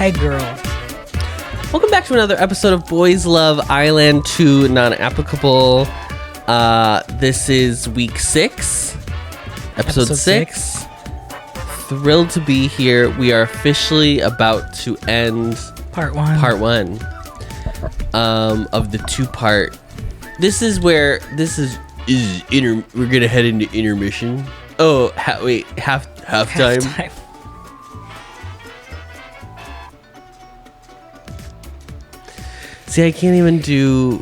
Hi, girl. Welcome back to another episode of Boys Love Iland 2 Non-Applicable. This is week 6, episode 6. Thrilled to be here. We are officially about to end Part 1 of the 2-part. This is where we're gonna head into intermission. Oh, halftime. See, I can't even do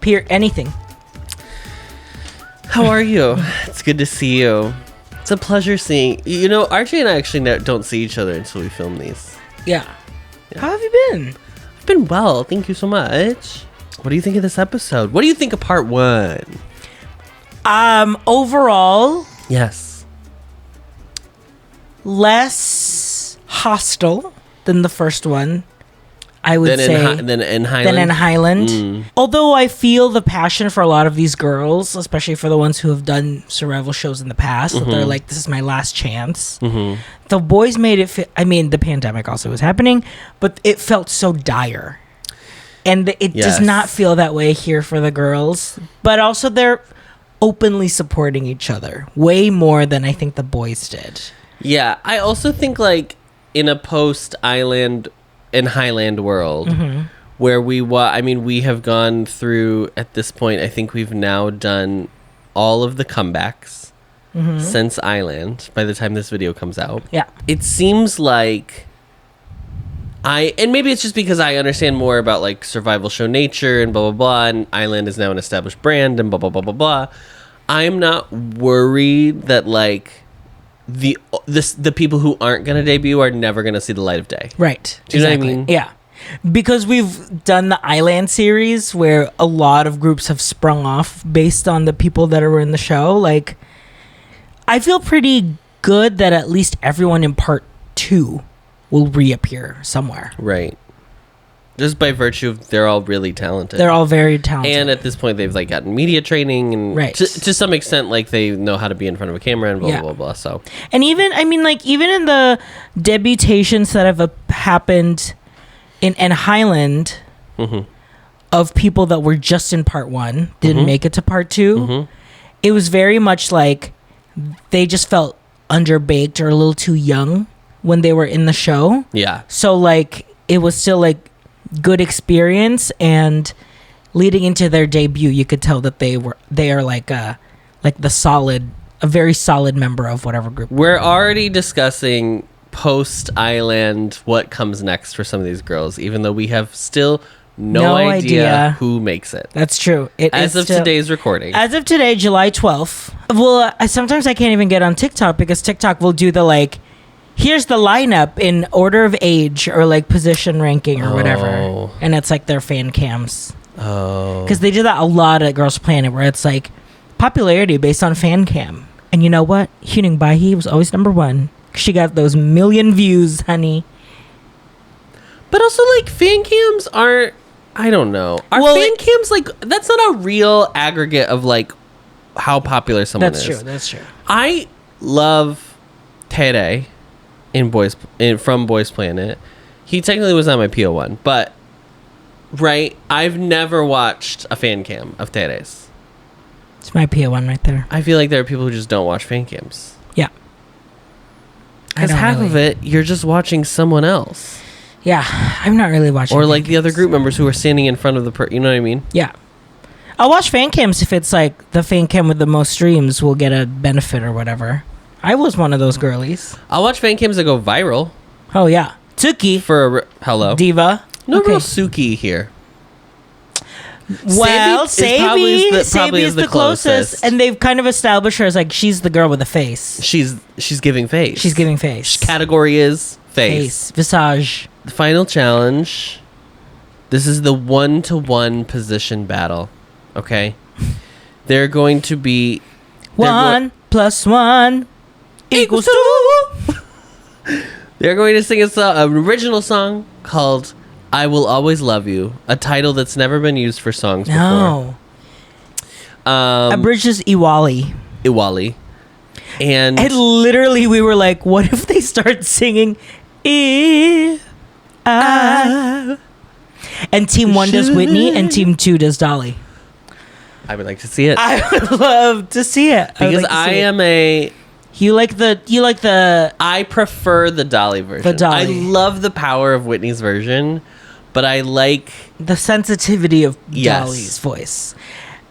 anything. How are you? It's good to see you. It's a pleasure seeing you. Know, Archie and I actually don't see each other until we film these. Yeah. How have you been? I've been well. Thank you so much. What do you think of this episode? What do you think of part 1? Overall, yes, less hostile than the first one. I would say than in Highland. Although I feel the passion for a lot of these girls, especially for the ones who have done survival shows in the past, that they're like, this is my last chance. The boys made it fit. I mean, the pandemic also was happening, but it felt so dire. And it does not feel that way here for the girls. But also they're openly supporting each other way more than I think the boys did. Yeah, I also think like in a post-Iland and Highland world where we have gone through at this point, I think we've now done all of the comebacks since Iland by the time this video comes out. Yeah. It seems like and maybe it's just because I understand more about like survival show nature and blah blah blah, and Iland is now an established brand and blah blah blah blah blah. I'm not worried that like the people who aren't going to debut are never going to see the light of day. Right. Do you know what I mean? Yeah. Because we've done the Iland series where a lot of groups have sprung off based on the people that are in the show. Like, I feel pretty good that at least everyone in part 2 will reappear somewhere. Right. Just by virtue of they're all really talented. They're all very talented. And at this point, they've like gotten media training and to some extent, like they know how to be in front of a camera and blah, blah, blah, blah. So, and even in the debutations that have happened in Highland of people that were just in part 1, didn't make it to part 2, it was very much like they just felt underbaked or a little too young when they were in the show. Yeah. So like it was still like good experience, and leading into their debut you could tell that they are like a very solid member of whatever group. We're already discussing post Iland what comes next for some of these girls, even though we have still no idea who makes it. That's true. As of today's recording, as of today, July 12th. Well, sometimes I can't even get on TikTok because TikTok will do the like, here's the lineup in order of age or like position ranking or whatever. And it's like their fan cams. Oh. Because they do that a lot at Girls Planet where it's like popularity based on fan cam. And you know what? Hyunung Bahi was always number 1. She got those million views, honey. But also like fan cams aren't, I don't know. Fan cams like, that's not a real aggregate of like how popular someone is. That's true. I love Tere from Boys Planet. He technically was not my PO1, but I've never watched a fan cam of Tere's. It's my PO1 right there. I feel like there are people who just don't watch fan cams. Yeah. Because half of it, you're just watching someone else. Yeah, I'm not really watching. Or like the other group members who are standing in front of the you know what I mean? Yeah. I'll watch fan cams if it's like the fan cam with the most streams will get a benefit or whatever. I was one of those girlies. I'll watch fan cams that go viral. Oh, yeah. Tsuki. For hello. Diva. No real Suki here. Well, Sabi is the closest. And they've kind of established her as like, she's the girl with the face. She's giving face. She's giving face. Category is face. Visage. The final challenge. This is the 1-to-1 position battle. Okay? They're going to be... 1 + 1 = 2. They're going to sing an original song called I Will Always Love You, a title that's never been used for songs before. Abridges IWALY. IWALY. And literally we were like, what if they start singing If I... And Team 1 does Whitney, and Team 2 does Dolly. I would like to see it. I would love to see it. Because I am a... You like the... I prefer the Dolly version. The Dolly. I love the power of Whitney's version, but I like... the sensitivity of Dolly's voice.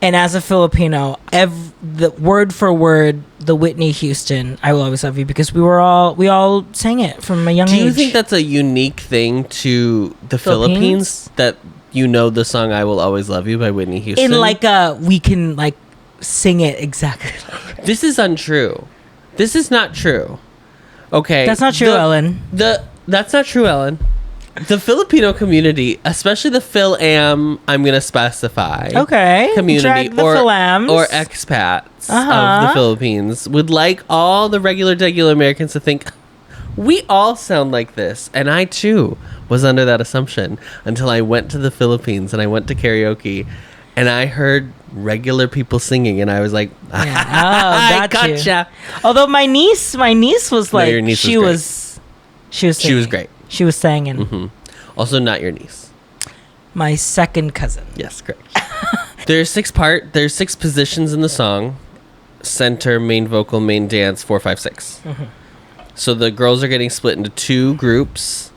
And as a Filipino, the word for word, the Whitney Houston, I Will Always Love You, because we all sang it from a young age. Do you think that's a unique thing to the Philippines, that you know the song I Will Always Love You by Whitney Houston? In we can sing it exactly like it. This is untrue. This is not true. Okay. That's not true, Ellen. That's not true, Ellen. The Filipino community, especially the Phil-Am, I'm going to specify. Okay. Community or expats of the Philippines would like all the regular Americans to think, we all sound like this. And I too was under that assumption until I went to the Philippines and I went to karaoke and I heard regular people singing and I was like, I gotcha. Although my niece was like, your niece she was great. She was singing. Mm-hmm. Also, not your niece. My second cousin. Yes, correct. There's 6 positions in the song: center, main vocal, main dance, 4, 5, 6. Mm-hmm. So the girls are getting split into 2 groups,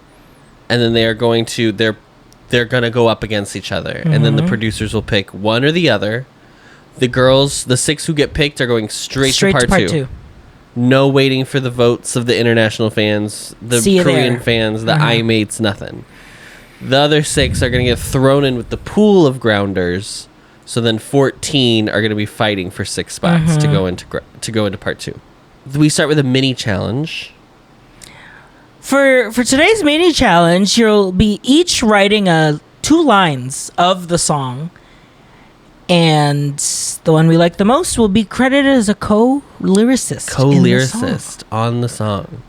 and then they are going to they're gonna go up against each other, and then the producers will pick one or the other. The girls, the 6 who get picked, are going straight to part 2. No waiting for the votes of the international fans, the Korean fans, the iMates, nothing. The other 6 are going to get thrown in with the pool of grounders. So then 14 are going to be fighting for 6 spots to go into part 2. We start with a mini challenge. For today's mini challenge, you'll be each writing 2 lines of the song. And the one we like the most will be credited as a co-lyricist on the song.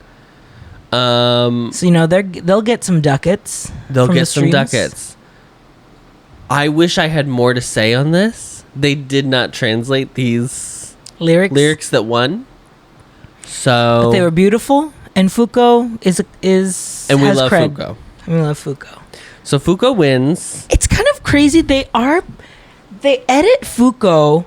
So they'll get some ducats. They'll get some ducats. I wish I had more to say on this. They did not translate these lyrics that won. So, but they were beautiful, and Fuko is and we has love cred. Fuko. And we love Fuko. So Fuko wins. It's kind of crazy. They edit Fuko.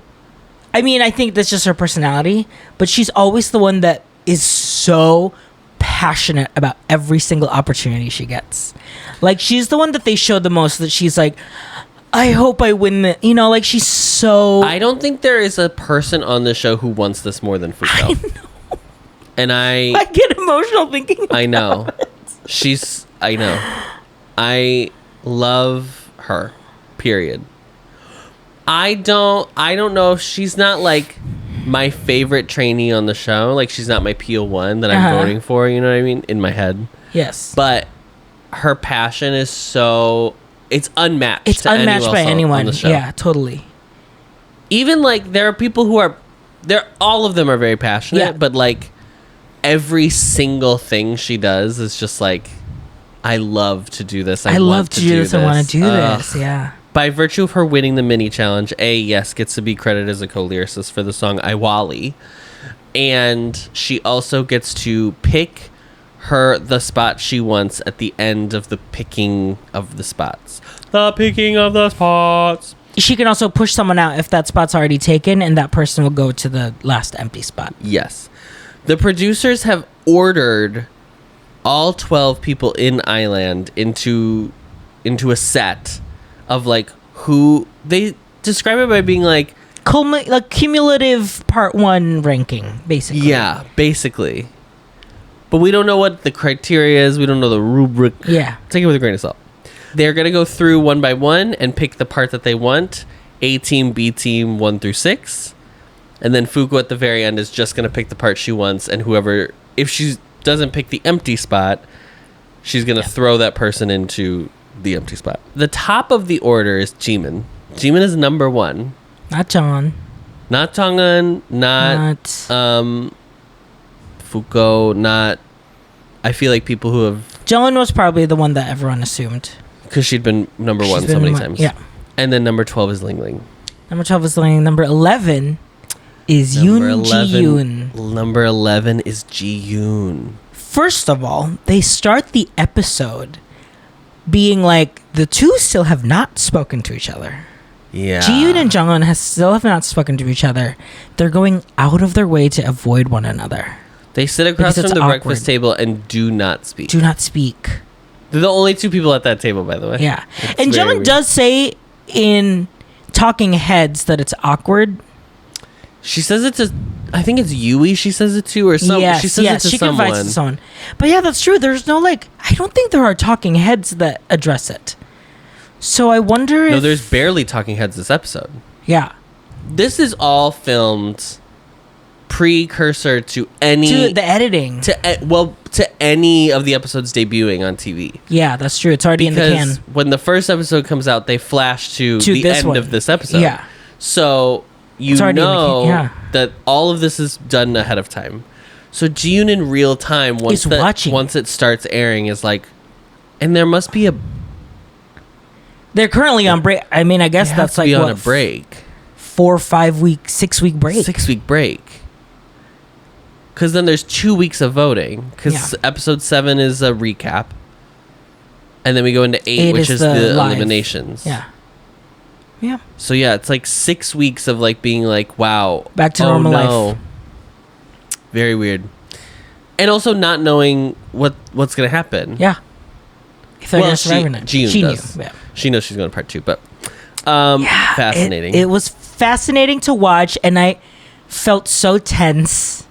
I mean, I think that's just her personality, but she's always the one that is so passionate about every single opportunity she gets. Like, she's the one that they show the most, that she's like, I hope I win the, she's so... I don't think there is a person on the show who wants this more than Fuko. I know. And I get emotional thinking about I know. it. I know. I love her. Period. I don't know if she's not like my favorite trainee on the show. Like, she's not my PO1 that I'm voting for, you know what I mean? In my head. Yes. But her passion is it's unmatched. It's unmatched by anyone. On the show. Yeah, totally. Even there are people who are all of them are very passionate, but every single thing she does is just I love to do this. I love to do this. I want to do this. Yeah. By virtue of her winning the mini challenge, gets to be credited as a co-lyricist for the song IWALY. And she also gets to pick the spot she wants at the end of the picking of the spots. The picking of the spots. She can also push someone out if that spot's already taken, and that person will go to the last empty spot. Yes. The producers have ordered all 12 people in Iland into a set of who they describe it by being cumulative part 1 ranking, basically. Yeah, basically. But we don't know what the criteria is. We don't know the rubric. Yeah. Take it with a grain of salt. They're going to go through one by one and pick the part that they want. A team, B team, 1 through 6. And then Fuko at the very end is just going to pick the part she wants. And whoever, if she doesn't pick the empty spot, she's going to throw that person into the empty spot. The top of the order is Jimin. Jimin is number 1. Not John. Not Tongan. Not Fuko. Not... I feel like people who have... Jolin was probably the one that everyone assumed. Because she'd been number 1 so many times. Yeah. And then number 12 is Ling Ling. Number 12 is Ling Ling. Number 11 is Yoon Ji Yoon. Number 11 is Ji Yoon. First of all, they start the episode being like the two still have not spoken to each other. Yeah. Ji-yoon and Jung-un still have not spoken to each other. They're going out of their way to avoid one another. They sit across Because from it's the awkward. breakfast table and do not speak. Do not speak. They're the only two people at that table, by the way. Yeah. It's And very Jung-un weird. does say in Talking Heads that it's awkward. She says it to, I think it's Yui she says it to, or some. Yes, she says it to she someone. confides to someone. But yeah, that's true. There's no like, I don't think there are Talking Heads that address it. So I wonder if... No, there's barely talking heads this episode. Yeah. This is all filmed precursor to any... To the editing. To any of the episodes debuting on TV. Yeah, that's true. It's already in the can. Because when the first episode comes out, they flash to the this end one. of this episode. Yeah. So you It's already in the know can, yeah. that all of this is done ahead of time. So Ji-yoon in real time, once it starts airing, is like... And there must be a... They're currently on break. I mean, I guess that's like on what, a break. 4 or 5 week, 6 week break. 6 week break. Because then there's 2 weeks of voting. Because episode 7 is a recap. And then we go into 8, which is the live. eliminations. Yeah. Yeah. So yeah, it's like 6 weeks of like being like, wow. Back to normal life. Very weird. And also not knowing what's going to happen. Yeah. If they're gonna survive or not. Ji-yoon She does. knew. Yeah. She knows she's going to part 2, but fascinating. It was fascinating to watch, and I felt so tense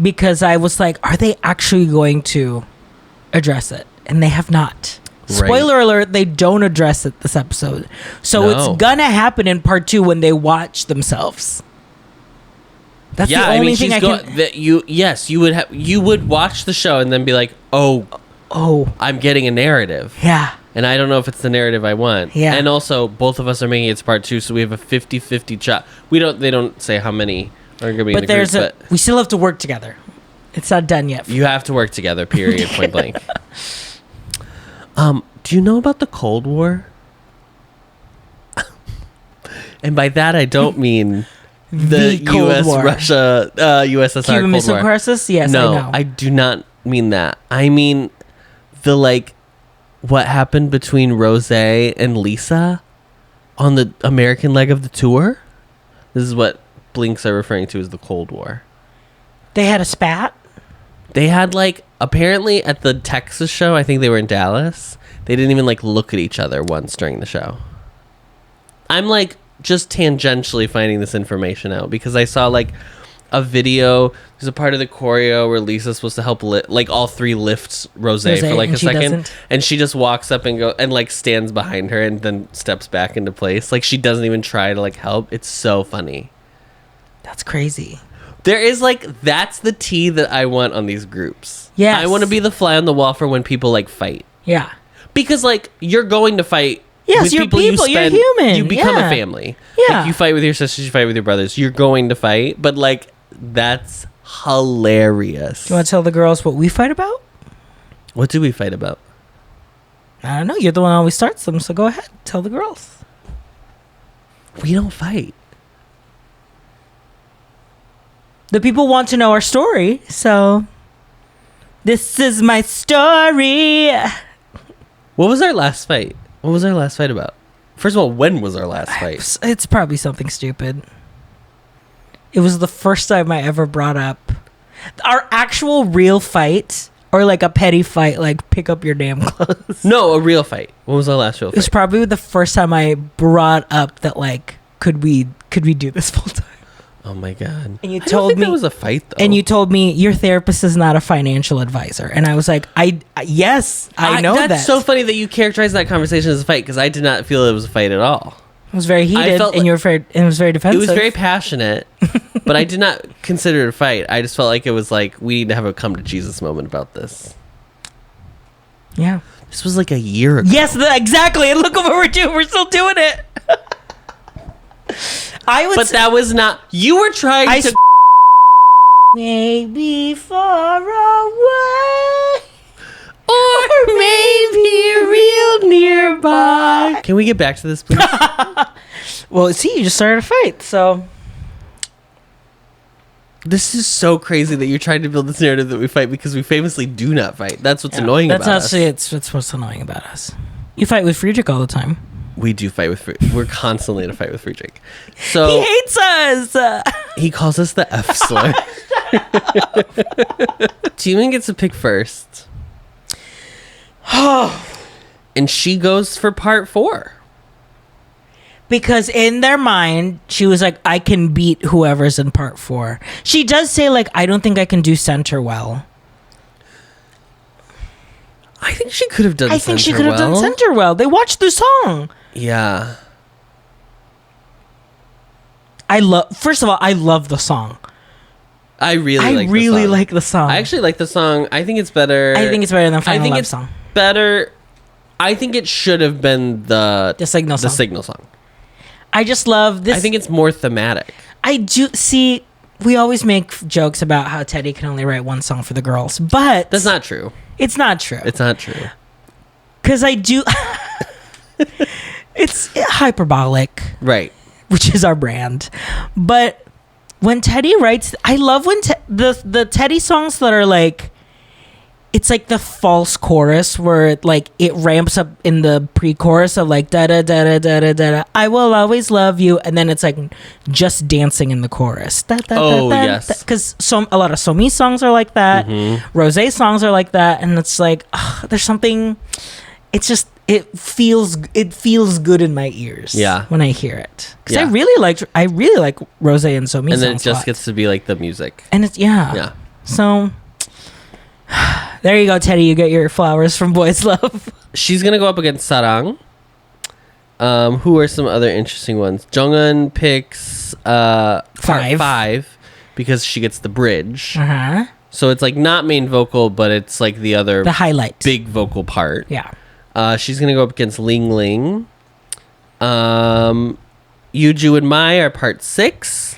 because I was like, are they actually going to address it? And they have not. Right. Spoiler alert, they don't address it this episode. So No. it's gonna happen in part 2 when they watch themselves. That's the only thing I can... You would watch the show and then be like, oh, I'm getting a narrative. Yeah. And I don't know if it's the narrative I want. Yeah. And also, both of us are making it to part 2, so we have a 50-50 shot. They don't say how many are going to be in the group, but we still have to work together. It's not done yet. you have to work together, period, point blank. Do you know about the Cold War? And by that, I don't mean the Cold U.S. War. Russia, USSR Cuban Cold Missile War. Crisis? Yes, No, I know. I do not mean that. I mean the what happened between Rose and Lisa on the American leg of the tour. This is what Blinks are referring to as the Cold War. They had a spat? They had apparently at the Texas show, I think they were in Dallas, they didn't even look at each other once during the show. I'm just tangentially finding this information out because I saw a video. There's a part of the choreo where Lisa's supposed to help all three lifts Rose for a second, doesn't. and she just walks up and go and stands behind her and then steps back into place. She doesn't even try to help. It's so funny. That's crazy. There is that's the tea that I want on these groups. Yes. I want to be the fly on the wall for when people fight. Yeah. Because you're going to fight. Yes, with you're people, you're human. You become Yeah. a family. Yeah. You fight with your sisters, you fight with your brothers. You're going to fight, but that's hilarious. You want to tell the girls what we fight about? What do we fight about? I don't know. You're the one who always starts them, so go ahead. Tell the girls. We don't fight. The people want to know our story, so this is my story. What was our last fight? What was our last fight about? First of all, when was our last fight? It's probably something stupid. It was the first time I ever brought up our actual real fight, or a petty fight, pick up your damn clothes. No, a real fight. When was our last real It was fight? probably the first time I brought up that could we do this full time? Oh my god! And you I don't told think me that was a fight though. And you told me your therapist is not a financial advisor, and I was like, yes, I know that's that. so funny that you characterized that conversation as a fight because I did not feel it was a fight at all. It was very heated, and you were very, and it was very It defensive. was very passionate, but I did not consider it a fight. I just felt like it was we need to have a come to Jesus moment about this. Yeah. This was a year ago. Yes, exactly. And look at what we're doing. We're still doing it. But that was not. You were trying to. Maybe far away, or maybe real nearby. Can we get back to this, please? Well, see, you just started a fight, so This is so crazy that you're trying to build this narrative that we fight because we famously do not fight. That's what's annoying about us. That's what's annoying about us. You fight with Friedrich all the time. We do fight with Friedrich. We're constantly in a fight with Friedrich. So he hates us. He calls us the F slur. Jimin gets to pick first. And she goes for part 4. Because in their mind, she was like, I can beat whoever's in part 4. She does say, like, I don't think I can do center well. I think she could have done center well. They watched the song. Yeah. First of all, I love the song. I really like the song. I actually like the song. I think it's better. I think it's better than Final Love Song. Better. I think it should have been the Signal song. I just love this. I think it's more thematic. I do see. We always make jokes about how Teddy can only write one song for the girls, but that's not true. It's not true. It's not true. Because I do. It's hyperbolic, right? Which is our brand. But when Teddy writes, I love when the Teddy songs that are like. It's like the false chorus where it ramps up in the pre-chorus of like da da da da da da da. I will always love you, and then it's like just dancing in the chorus. Da, da, oh da, da, yes, because a lot of Somi songs are like that. Mm-hmm. Rosé songs are like that, and it's like there's something. It's just it feels good in my ears. Yeah. When I hear it, because I really like Rosé and Somi songs. And then it just gets to be like the music, and it's yeah. So. There you go, Teddy. You get your flowers from Boys Love. She's going to go up against Sarang. Who are some other interesting ones? Jonghyun picks part 5 because she gets the bridge. Uh-huh. So it's like not main vocal, but it's like the highlight. Big vocal part. Yeah. She's going to go up against Ling Ling. Yuju and Mai are part 6.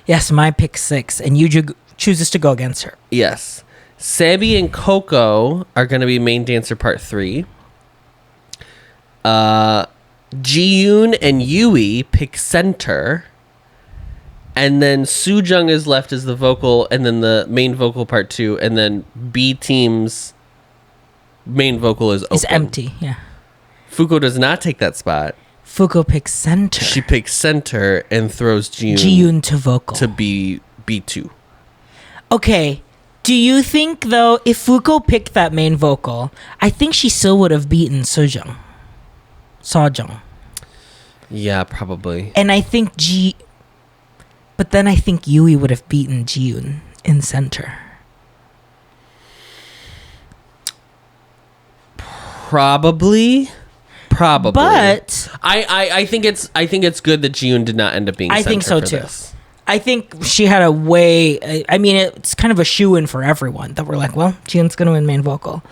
Yes, Mai picks 6, and Yuju chooses to go against her. Yes. Sabi and Coco are going to be main dancer part 3. Jiyoon and Yui pick center. And then Soojung is left as the vocal, and then the main vocal part 2. And then B team's main vocal is open. It's empty, yeah. Fuko does not take that spot. Fuko picks center. She picks center and throws Jiyoon to vocal. To be B2. Okay. Do you think, though, if Fuko picked that main vocal, I think she still would have beaten Sojung. Yeah, probably. And I think but then I think Yui would have beaten Jiyoon in center. Probably. But I think it's good that Jiyoon did not end up being center. I think so too. This. I think she had a way. I mean, it's kind of a shoe-in for everyone that we're like, well, Jiyoon's going to win main vocal,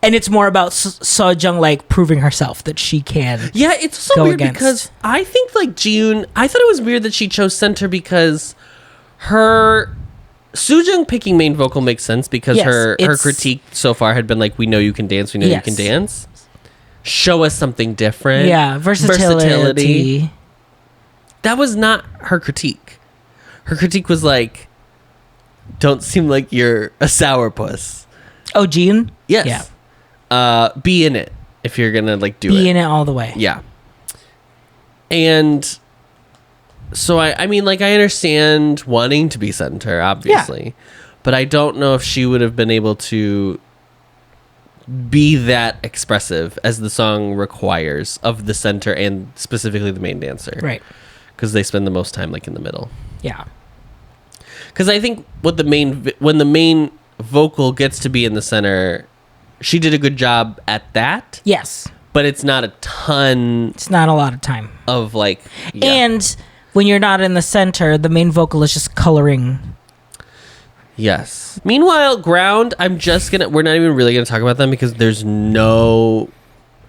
and it's more about Sojung like proving herself that she can. Yeah, it's so weird because I think like Jiyoon. I thought it was weird that she chose center because her Soojung picking main vocal makes sense because her critique so far had been like, we know you can dance, we know you can dance. Show us something different. Yeah, versatility. That was not her critique. Her critique was like, don't seem like you're a sourpuss. Oh, Jiyoon? Yes. Yeah. Be in it if you're going to like do it. Be in it all the way. Yeah. And so I mean, like, I understand wanting to be center, obviously. Yeah. But I don't know if she would have been able to be that expressive as the song requires of the center and specifically the main dancer. Right. Because they spend the most time like in the middle. Yeah. Because I think when the main vocal gets to be in the center, she did a good job at that. Yes. But it's not a ton. It's not a lot of time. Of like. Yeah. And when you're not in the center, the main vocal is just coloring. Yes. Meanwhile, Ground, we're not even really going to talk about them because there's no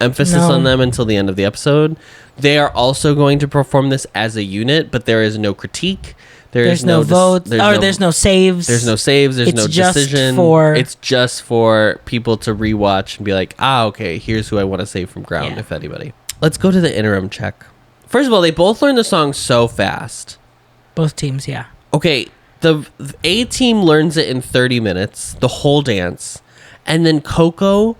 emphasis on them until the end of the episode. They are also going to perform this as a unit, but there is no critique. There's no votes. There's no saves. There's no saves. There's no decision. It's just for people to rewatch and be like, okay, here's who I want to save from Ground, if anybody. Let's go to the interim check. First of all, they both learned the song so fast. Both teams, yeah. Okay, the A team learns it in 30 minutes, the whole dance, and then Coco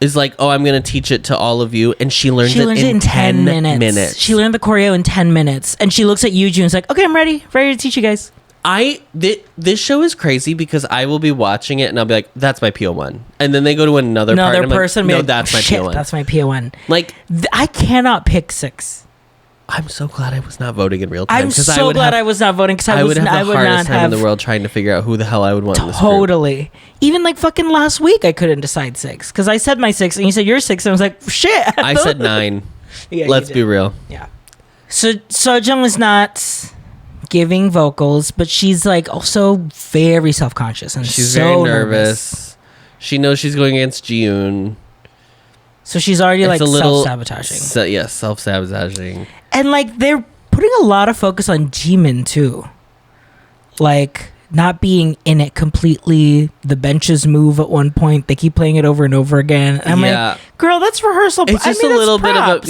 is like, "Oh, I'm gonna teach it to all of you," and she learns it in 10 minutes. She learned the choreo in 10 minutes, and she looks at Yuju and is like, "Okay, I'm ready to teach you guys." This show is crazy because I will be watching it and I'll be like, "That's my PO1," and then they go to another part and I'm person. like, "No, like, that's my shit, PO1." That's my PO1. Like, I cannot pick 6. I'm so glad I was not voting in real time. I'm so glad I was not voting because I would have the hardest time in the world trying to figure out who the hell I would want in this group. Totally. Even like fucking last week, I couldn't decide 6 because I said my 6 and you said your 6, and I was like, shit. I said 9. Yeah, let's be real. Yeah. So Sojung is not giving vocals, but she's like also very self-conscious and she's so very nervous. She knows she's going against Jiyoon. So she's already like self-sabotaging. Self-sabotaging. And like they're putting a lot of focus on Jimin too. Like not being in it completely. The benches move at one point. They keep playing it over and over again. And I'm like, girl, that's rehearsal. It's just a little bit of a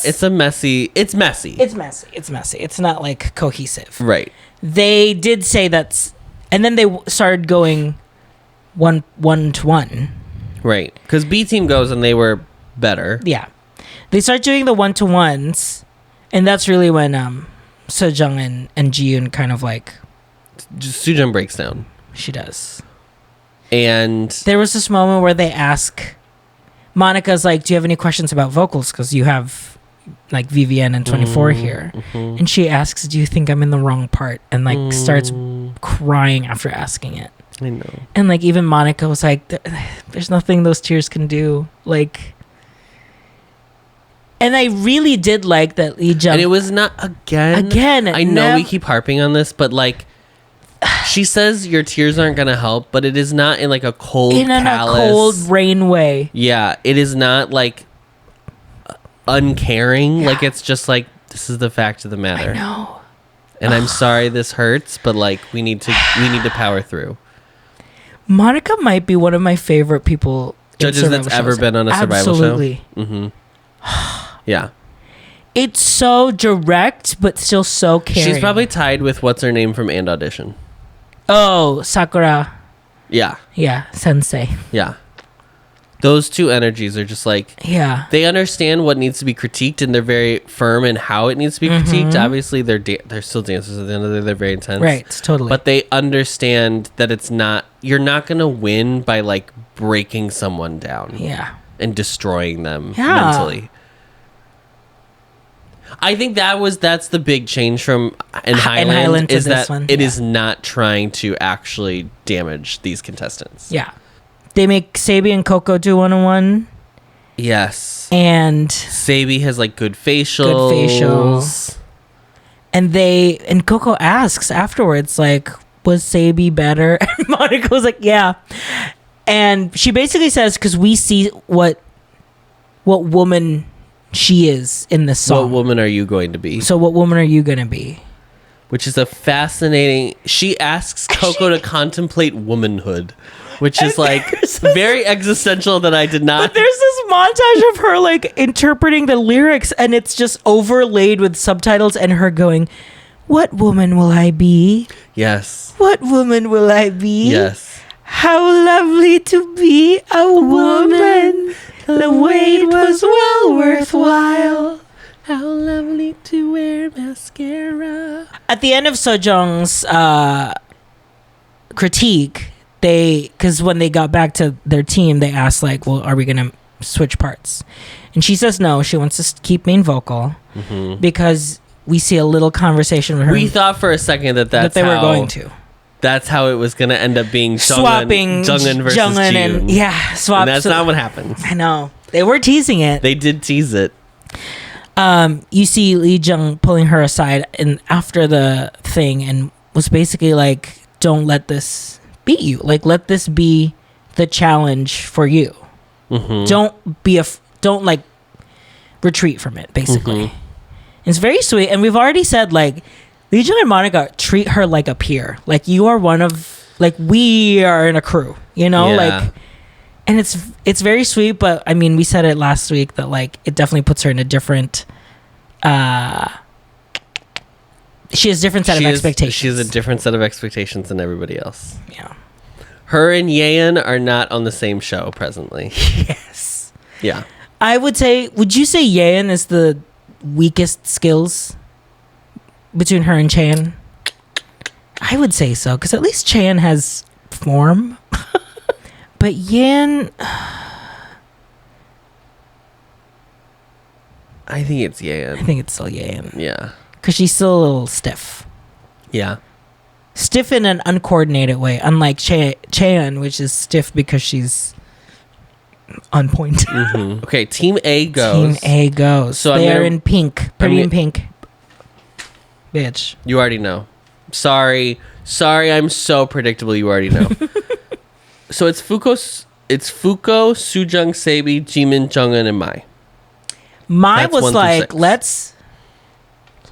it's messy. It's messy. It's not like cohesive. Right. They did say that's, and then they started going one to one. Right. Because B team goes and they were better. Yeah. They start doing the 1-to-1s, and that's really when Sejong and Jiyoon kind of like Sujung breaks down. She does. And there was this moment where they ask, Monica's like, "Do you have any questions about vocals? Because you have like VVN and 24 here." Mm-hmm. And she asks, "Do you think I'm in the wrong part?" And like starts crying after asking it. I know. And like even Monica was like, "There's nothing those tears can do." Like, and I really did like that Lee Jung. And it was not again. I know we keep harping on this, but like, she says your tears aren't gonna help, but it is not in like a cold, callous, a cold rain way. Yeah, it is not like uncaring. Yeah. Like it's just like, this is the fact of the matter. I know. And I'm sorry this hurts, but like we need to power through. Monica might be one of my favorite judges that's ever been on a survival Absolutely. show. Mm-hmm. Yeah. It's so direct, but still so caring. She's probably tied with what's her name from And Audition. Oh, Sakura. Yeah. Yeah, Sensei. Yeah. Those two energies are just like... Yeah. They understand what needs to be critiqued, and they're very firm in how it needs to be critiqued. Obviously, they're still dancers at the end of the day. They're very intense. Right, totally. But they understand that it's not... You're not going to win by, like, breaking someone down. Yeah. And destroying them mentally. I think that's the big change from Iland is that it is not trying to actually damage these contestants. Yeah. They make Sabi and Coco do 1-on-1. Yes. And Sabi has like good facials. And Coco asks afterwards, like, was Sabi better? And Monica was like, yeah. And she basically says, because we see what woman she is in this song. What woman are you going to be? So what woman are you going to be? Which is a fascinating... She asks Coco to contemplate womanhood, which is like very existential that I did not... But there's this montage of her like interpreting the lyrics, and it's just overlaid with subtitles and her going, "What woman will I be? Yes. What woman will I be? Yes. How lovely to be a woman. The wait was well worthwhile. How lovely to wear mascara." At the end of Sojung's critique, because when they got back to their team, they asked like, "Well, are we gonna switch parts?" And she says no. She wants to keep main vocal because we see a little conversation with her. We thought for a second that they were going to. That's how it was going to end up being swapping Jungin versus Jungin Jiyoon. swap. And that's not what happened. I know. They were teasing it. They did tease it. You see Lee Jung pulling her aside and after the thing and was basically like, "Don't let this beat you. Like, let this be the challenge for you. Don't like retreat from it, basically." It's very sweet. And we've already said like, Lee Jung and Monica treat her like a peer. Like, you are one of, like, we are in a crew, you know? Yeah. Like, and it's very sweet, but I mean, we said it last week that like, it definitely puts her in a different She has different set of expectations. She has a different set of expectations than everybody else. Yeah. Her and Yeon are not on the same show presently. Yes. Yeah. I would say, would you say Yeon is the weakest skills between her and Chan? I would say so, because at least Chan has form. But Yeon... I think it's Yeon. I think it's still Yeon. Yeah. Because she's still a little stiff. Yeah. Stiff in an uncoordinated way, unlike Chan, which is stiff because she's on point. Mm-hmm. Okay, Team A goes. Team A goes. So they are in pink. Pretty in pink. Bitch. You already know. Sorry, I'm so predictable. You already know. So it's Fuko, Sujung, Sabi, Jimin, Jungin, and Mai. Mai That's was like,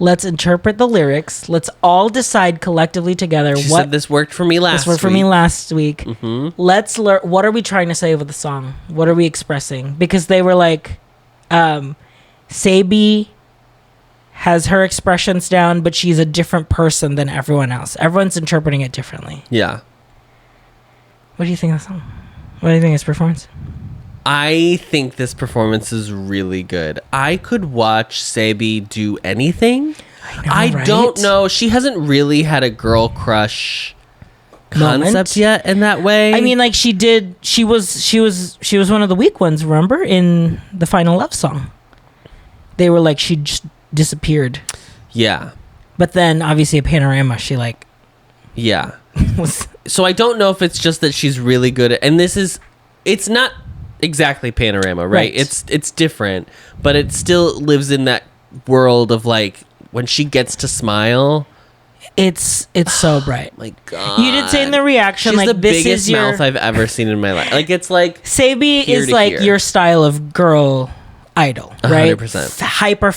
let's interpret the lyrics. Let's all decide collectively together. She said this worked for me last week. Mm-hmm. Let's learn. What are we trying to say with the song? What are we expressing? Because they were like, Sabi has her expressions down, but she's a different person than everyone else. Everyone's interpreting it differently. Yeah. What do you think of the song? What do you think of his performance? I think this performance is really good. I could watch Sabi do anything. I don't know. She hasn't really had a girl crush concept yet in that way. I mean, like she did. She was one of the weak ones. Remember in the Final Love song, they were like she just disappeared. Yeah. But then obviously a Panorama, she like. Yeah. So I don't know if it's just that she's really good at, and it's not exactly Panorama, right? It's different, but it still lives in that world of like when she gets to smile, it's so bright. My God, you did say in the reaction, she's like the this biggest is your mouth I've ever seen in my life. Like it's like Sabi is like your style of girl idol, right? 100%. Hyper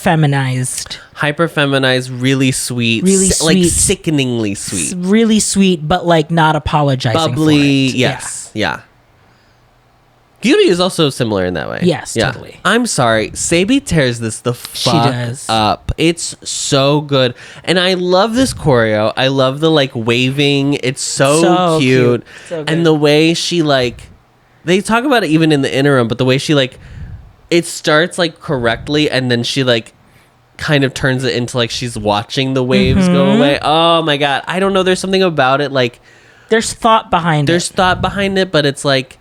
feminized, really sweet, like sickeningly sweet, really sweet, but like not apologizing, bubbly. For it. Yes, yeah. Beauty is also similar in that way. Yes, totally. I'm sorry. Sabi tears this the fuck up. It's so good. And I love this choreo. I love the like waving. It's so cute. So and the way she like, they talk about it even in the interim, but the way she like, it starts like correctly and then she like kind of turns it into like she's watching the waves go away. Oh my God. I don't know. There's something about it. Like there's thought behind it, but it's like,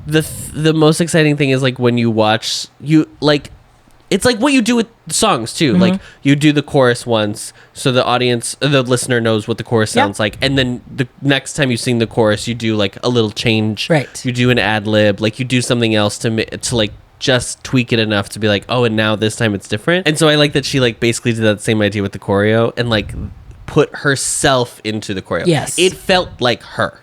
the most exciting thing is like when you watch it's like what you do with songs too. Like you do the chorus once so the listener knows what the chorus sounds like, and then the next time you sing the chorus you do like a little change, right? You do an ad lib, like you do something else to like just tweak it enough to be like, oh, and now this time it's different. And so I like that she like basically did that same idea with the choreo and like put herself into the choreo. Yes, it felt like her.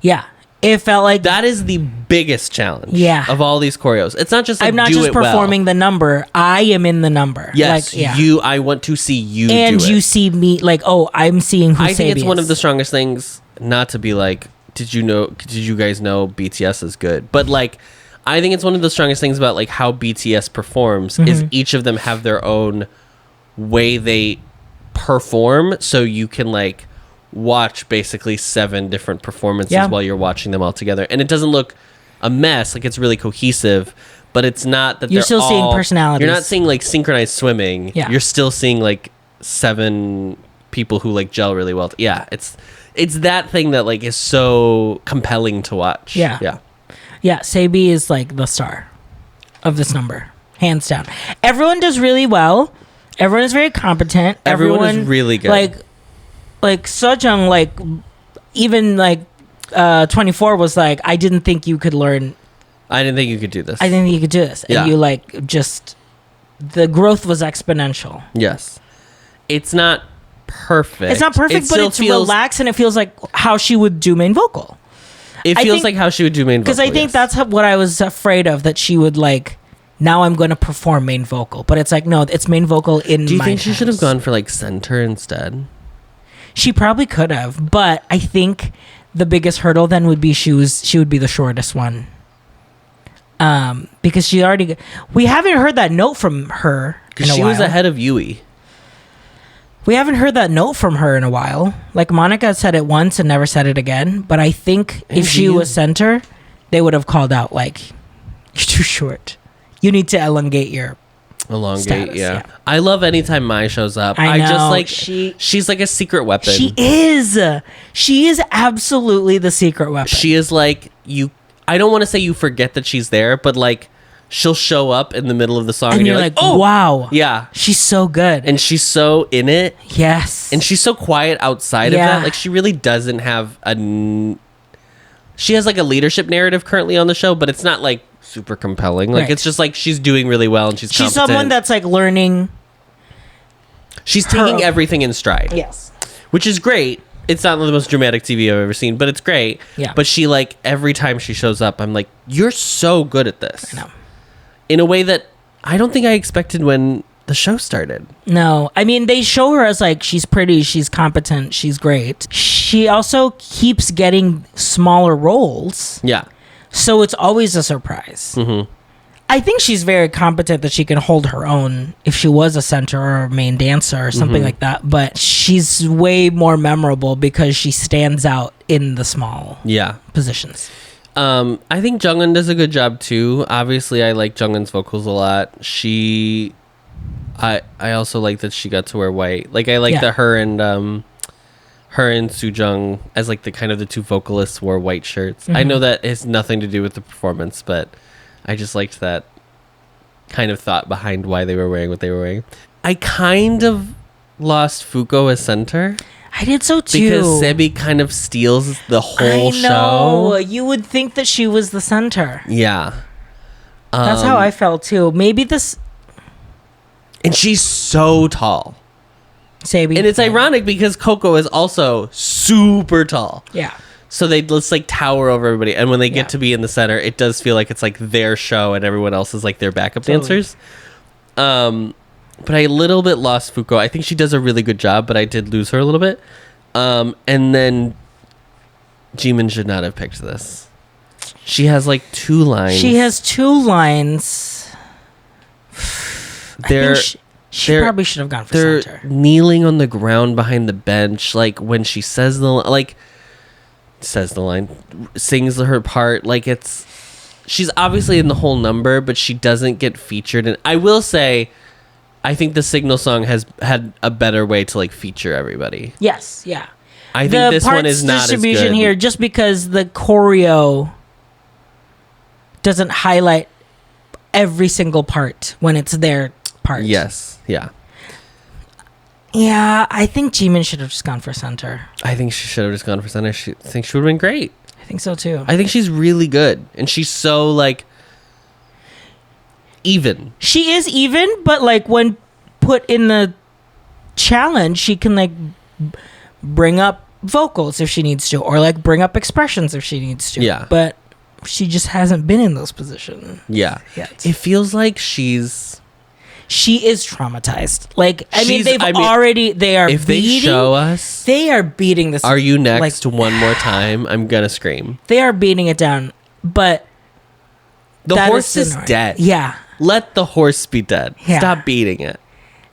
Yeah. It felt like that is the biggest challenge of all these choreos. It's not just like, I'm not just performing the number. I am in the number. Yes, like, I want to see you and do it. You see me like, oh, I'm seeing who I think Sabi it's one of the strongest things, not to be like, did you guys know BTS is good? But like, I think it's one of the strongest things about like how BTS performs is each of them have their own way they perform, so you can like watch basically 7 different performances while you're watching them all together, and it doesn't look a mess. Like it's really cohesive, but it's not that you're still seeing personalities. You're not seeing like synchronized swimming. You're still seeing like 7 people who like gel really well. It's that thing that like is so compelling to watch. Yeah. Sabi is like the star of this number, hands down. Everyone does really well. Everyone is very competent. Everyone is really good. Like Sejong, like even like 24 was like, I didn't think you could learn. I didn't think you could do this. I didn't think you could do this. And you like just the growth was exponential. Yes, it's not perfect. It's not perfect, but it's relaxed and it feels like how she would do main vocal. It feels like how she would do main vocal. Because I think that's what I was afraid of, that she would like. Now I'm going to perform main vocal, but it's like no, it's main vocal in. Do you think she should have gone for like center instead? She probably could have, but I think the biggest hurdle then would be she would be the shortest one. Because we haven't heard that note from her. Because she was ahead of Yui. We haven't heard that note from her in a while. Like, Monica said it once and never said it again. But I think if she was center, they would have called out, like, you're too short. You need to elongate your status, yeah. I love anytime Mai shows up. I know. Just like she's like a secret weapon. She is absolutely the secret weapon. She is like I don't want to say you forget that she's there, but like she'll show up in the middle of the song and you're like, oh wow. Yeah. She's so good. And she's so in it. Yes. And she's so quiet outside of that. Like, she really doesn't have she has like a leadership narrative currently on the show, but it's not like super compelling. Like, it's just like she's doing really well and she's competent. Someone that's like learning. She's taking everything in stride. Yes. Which is great. It's not the most dramatic TV I've ever seen, but it's great. Yeah. But she, like, every time she shows up, I'm like, you're so good at this. I know. In a way that I don't think I expected when the show started. No. I mean, they show her as like, she's pretty, she's competent, she's great. She also keeps getting smaller roles. Yeah. So it's always a surprise. Mm-hmm. I think she's very competent that she can hold her own if she was a center or a main dancer or something like that. But she's way more memorable because she stands out in the small positions. I think Jungin does a good job too. Obviously, I like Jungin's vocals a lot. I also like that she got to wear white. Like, I like that her and Sujung as like the kind of the two vocalists wore white shirts. I know that has nothing to do with the performance, but I just liked that kind of thought behind why they were wearing what they were wearing. I kind of lost Fuko as center. I did so too. Because Sebi kind of steals the whole show. You would think that she was the center. Yeah. That's how I felt too. Maybe this... And she's so tall. Sebi. And it's ironic because Coco is also super tall. Yeah. So they just like tower over everybody. And when they get to be in the center, it does feel like it's like their show and everyone else is like their backup dancers. But I a little bit lost Fuko. I think she does a really good job, but I did lose her a little bit. And then Jimin should not have picked this. She has like 2 lines. She has 2 lines. She probably should have gone for center. They're kneeling on the ground behind the bench, like when she says sings her part. Like, she's obviously in the whole number, but she doesn't get featured. And I will say, I think the Signal song has had a better way to like feature everybody. Yes, yeah. I think this one is not distribution as good here, just because the choreo doesn't highlight every single part when it's their part. Yes, yeah. Yeah, I think Jimin should have just gone for center. I think she should have just gone for center. I think she would have been great. I think so too. I think she's really good, and she's so like even. She is even, but like when put in the challenge, she can like bring up vocals if she needs to, or like bring up expressions if she needs to. Yeah. But she just hasn't been in those positions. Yeah. Yet. It feels like she is traumatized. Like, I mean, they are if beating, they show us, they are beating this. Are You Next one more time? I'm gonna scream. They are beating it down, but the horse is dead. Yeah. Let the horse be dead. Yeah. Stop beating it.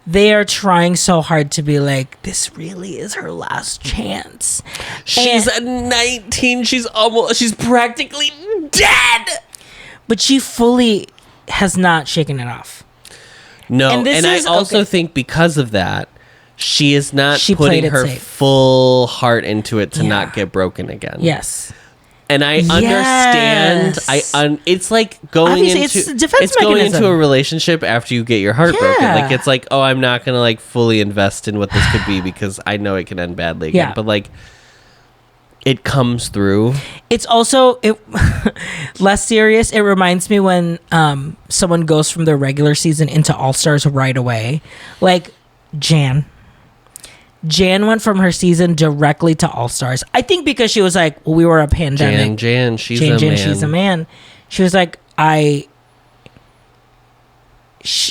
They are trying so hard to be like, this really is her last chance. She's 19. She's practically dead. But she fully has not shaken it off. No, and I also think because of that, she is not putting her full heart into it to not get broken again. Yes. And I understand. It's like going into a relationship after you get your heart broken. Like, it's like, oh, I'm not gonna like fully invest in what this could be because I know it can end badly again. Yeah. But like, it comes through. It's also less serious. It reminds me when someone goes from their regular season into All Stars right away, like Jan went from her season directly to All Stars. I think because she was like, well, we were a pandemic. Jan, she's a man. She was like, I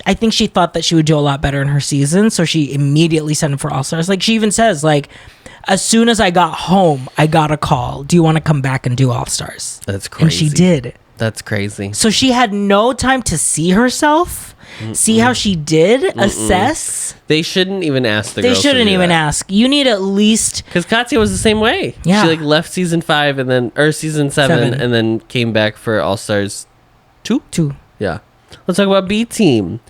think she thought that she would do a lot better in her season, so she immediately sent him for All Stars. Like, she even says, like, as soon as I got home, I got a call. Do you want to come back and do All Stars? That's crazy. And she did. That's crazy. So she had no time to see herself, see how she did, assess. They shouldn't even ask the They girls shouldn't to do even that. ask. You need at least... Because Katya was the same way. Yeah. She like left season 5 and then, or season 7 and then came back for All Stars 2? 2. Yeah. Let's talk about B Team.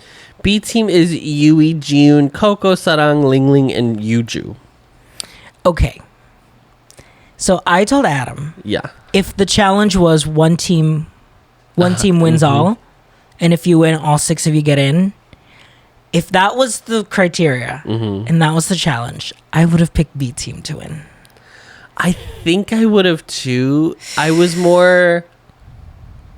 B Team is Yui, June, Coco, Sarang, Lingling, and Yuju. Okay. So I told Adam, Yeah. if the challenge was one team wins all, and if you win, all 6 of you get in. If that was the criteria and that was the challenge, I would have picked B Team to win. I think I would have too. I was more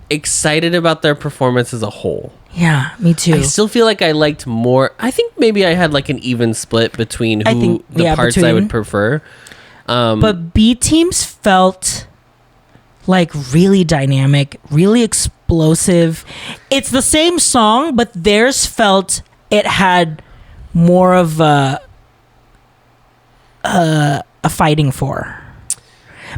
excited about their performance as a whole. Yeah, me too. I still feel like I liked more. I think maybe I had like an even split between the parts I would prefer. But B Teams felt like really dynamic, really explosive. It's the same song, but theirs felt it had more of a fighting for.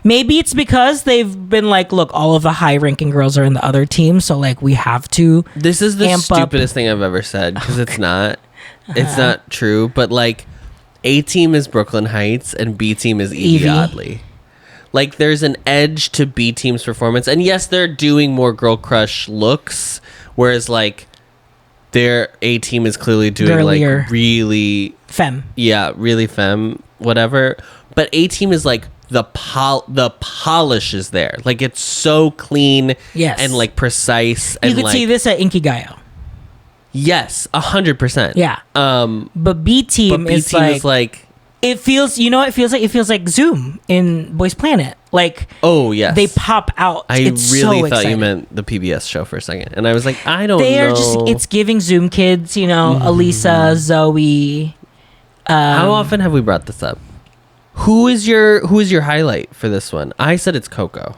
Maybe it's because they've been like, look, all of the high-ranking girls are in the other team, so like we have to. This is the amp stupidest thing I've ever said because it's not. It's not true. But like, A Team is Brooklyn Heights and B Team is Evie Oddly. Like, there's an edge to B Team's performance, and yes, they're doing more girl crush looks, whereas like their A Team is clearly doing girlier, like really femme. Yeah, really femme, whatever. But A Team is like the polish is there. Like, it's so clean, yes, and like precise. And you could like, see this at Inkigayo. Yes, 100%. Yeah. But B Team is like it feels. You know, it feels like Zoom in Boys Planet. Like, oh yes, they pop out. I it's really so thought you exciting. meant the PBS show for a second, and I was like, I don't They know. are just. It's giving Zoom kids. You know, Elisa, Zoe. How often have we brought this up? Who is your highlight for this one? I said it's Coco.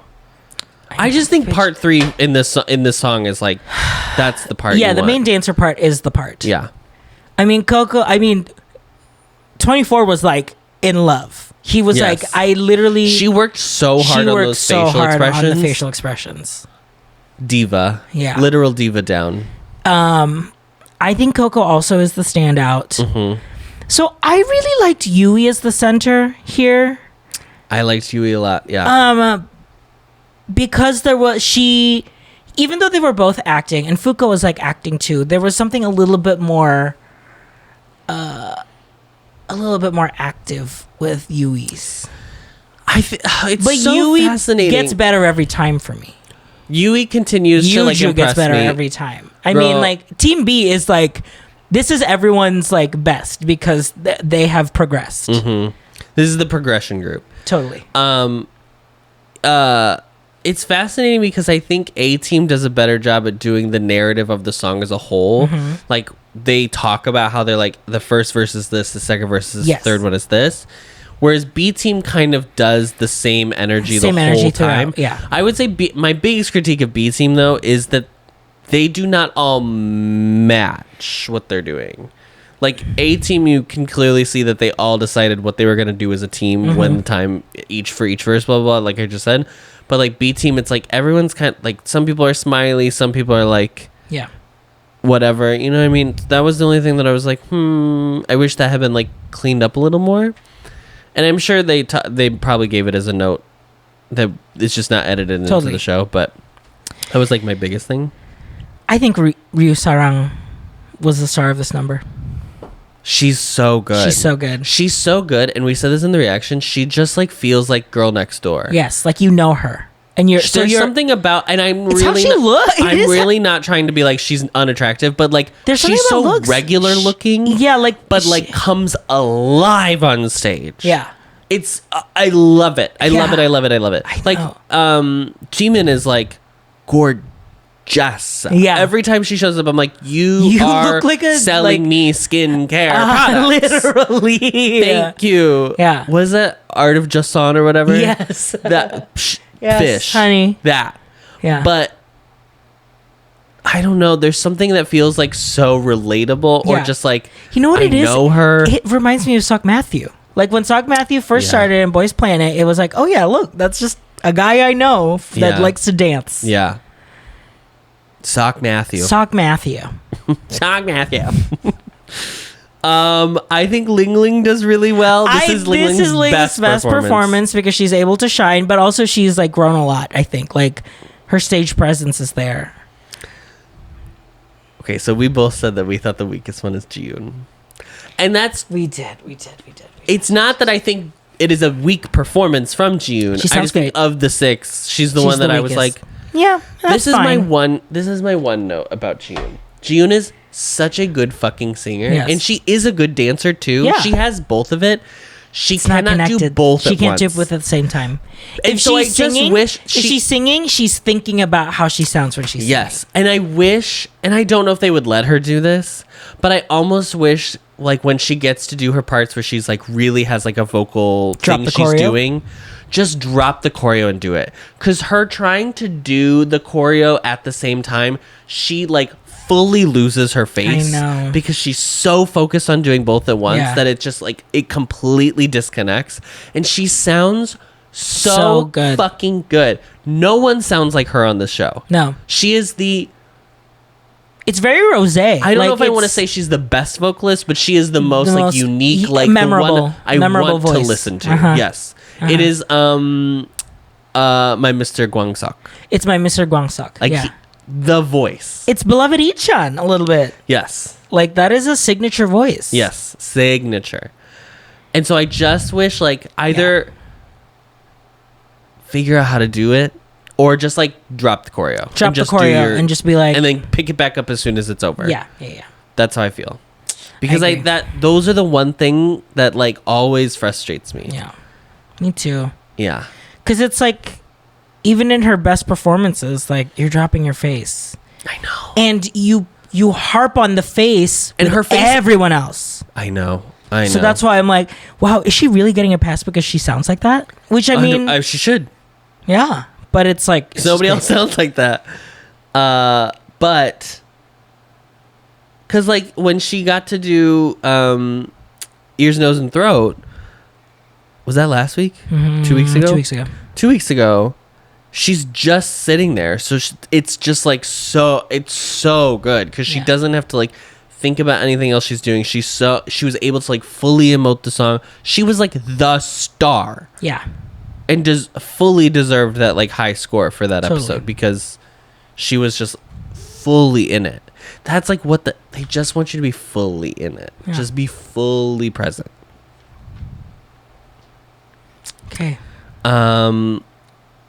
I just think part 3 in this song is like, that's the part. Yeah, you the want. main dancer part is the part. Yeah. I mean, Coco. 24 was like in love. He was Yes. like, I literally. She worked so hard on those facial expressions. On the facial expressions. Diva. Yeah. Literal diva down. I think Coco also is the standout. Mm-hmm. So I really liked Yui as the center here. I liked Yui a lot. Yeah. Because even though they were both acting, and Fuko was like acting too, there was something a little bit more active with Yui's. It's But so Yui fascinating. gets better every time for me. Yui continues to like Yuju impress gets better me. every time. I Girl. mean, like, Team B is like, this is everyone's like best because they have progressed. Mm-hmm. This is the progression group. Totally. It's fascinating because I think A Team does a better job at doing the narrative of the song as a whole. Mm-hmm. Like, they talk about how they're like, the first verse is this, the second verse is this, Yes. the third one is this. Whereas B Team kind of does the same energy the whole time. throughout, yeah. I would say my biggest critique of B Team, though, is that they do not all match what they're doing. Like, A Team, you can clearly see that they all decided what they were going to do as a team when the time for each verse, blah, blah, blah, like I just said. But like B Team, it's like everyone's kind of like, some people are smiley, some people are like, Yeah. whatever, you know what I mean? That was the only thing that I was like, I wish that had been like cleaned up a little more. And I'm sure they probably gave it as a note that it's just not edited into the show, but that was like my biggest thing. I think Ryu Sarang was the star of this number. She's so good. She's so good. She's so good, and we said this in the reaction. She just like feels like girl next door. Yes, like you know her, and you're There's something about, and I'm It's how really, she looks. I'm really not trying to be like she's unattractive, but like There's something she's so about looks. regular looking. Yeah, like but like comes alive on stage. Yeah, it's I love it. I love it. Yeah. I love it. I love it. I Like know. Jimin is like gorgeous. Yeah. Every time she shows up, I'm like, you are look like a selling me skincare products. literally. Thank you. Yeah. Was it Art of Jason or whatever? Yes. That Yes, fish, honey. That. Yeah. But I don't know. There's something that feels like so relatable, or Yeah. just like, You know what it is? know her. It reminds me of Sock Matthew. Like when Sock Matthew first started in Boys Planet, it was like, oh yeah, look, that's just a guy I know that Yeah. likes to dance. Yeah. Sock Matthew. Sock Matthew. Sock Matthew. I think Ling Ling does really well. This is Ling's best performance because she's able to shine, but also she's like grown a lot. I think like her stage presence is there. Okay, so we both said that we thought the weakest one is Jiyoon, and that's we did. It's not that I think it is a weak performance from Jiyoon. She sounds great. Of the 6, she's the one that I was like, yeah, that's fine. This is my one note about Jiyoon. Jiyoon is such a good fucking singer, and she is a good dancer too. Yeah. She has both of it. She cannot do both at once. She can't do both at the same time. If she's singing, if she's singing, she's thinking about how she sounds when she's singing. Yes, and I wish, and I don't know if they would let her do this, but I almost wish, like, when she gets to do her parts where she's like really has like a vocal thing she's doing, just drop the choreo and do it. Because her trying to do the choreo at the same time, she like fully loses her face. I know. Because she's so focused on doing both at once that it just like it completely disconnects, and she sounds so good. Fucking good. No one sounds like her on this show. No, she is the. It's very rosé. I don't know if I want to say she's the best vocalist, but she is the most like unique, like memorable, the one I want voice to listen to. Yes, it is. My Mr. Gwangsok. It's my Mr. Gwangsok. Like the voice. It's beloved Ichan a little bit. Yes, like that is a signature voice. Yes, signature. And so I just wish like either figure out how to do it, or just like drop the choreo. Drop the choreo and just be like, and then pick it back up as soon as it's over. Yeah. That's how I feel. Because those are the one thing that like always frustrates me. Yeah, me too. Yeah, because it's like even in her best performances, like you're dropping your face. I know. And you harp on the face and her face. Everyone else. I know. So that's why I'm like, wow, is she really getting a pass because she sounds like that? Which I mean, she should. Yeah. But it's like nobody else sounds like that. But because like when she got to do ears, nose, and throat, was that last week? 2 weeks ago. 2 weeks ago. 2 weeks ago. She's just sitting there, so it's just like it's so good because she doesn't have to like think about anything else she's doing. She was able to like fully emote the song. She was like the star. Yeah. And fully deserved that like high score for that episode because she was just fully in it. That's like what they just want you to be fully in it. Yeah. Just be fully present. Okay.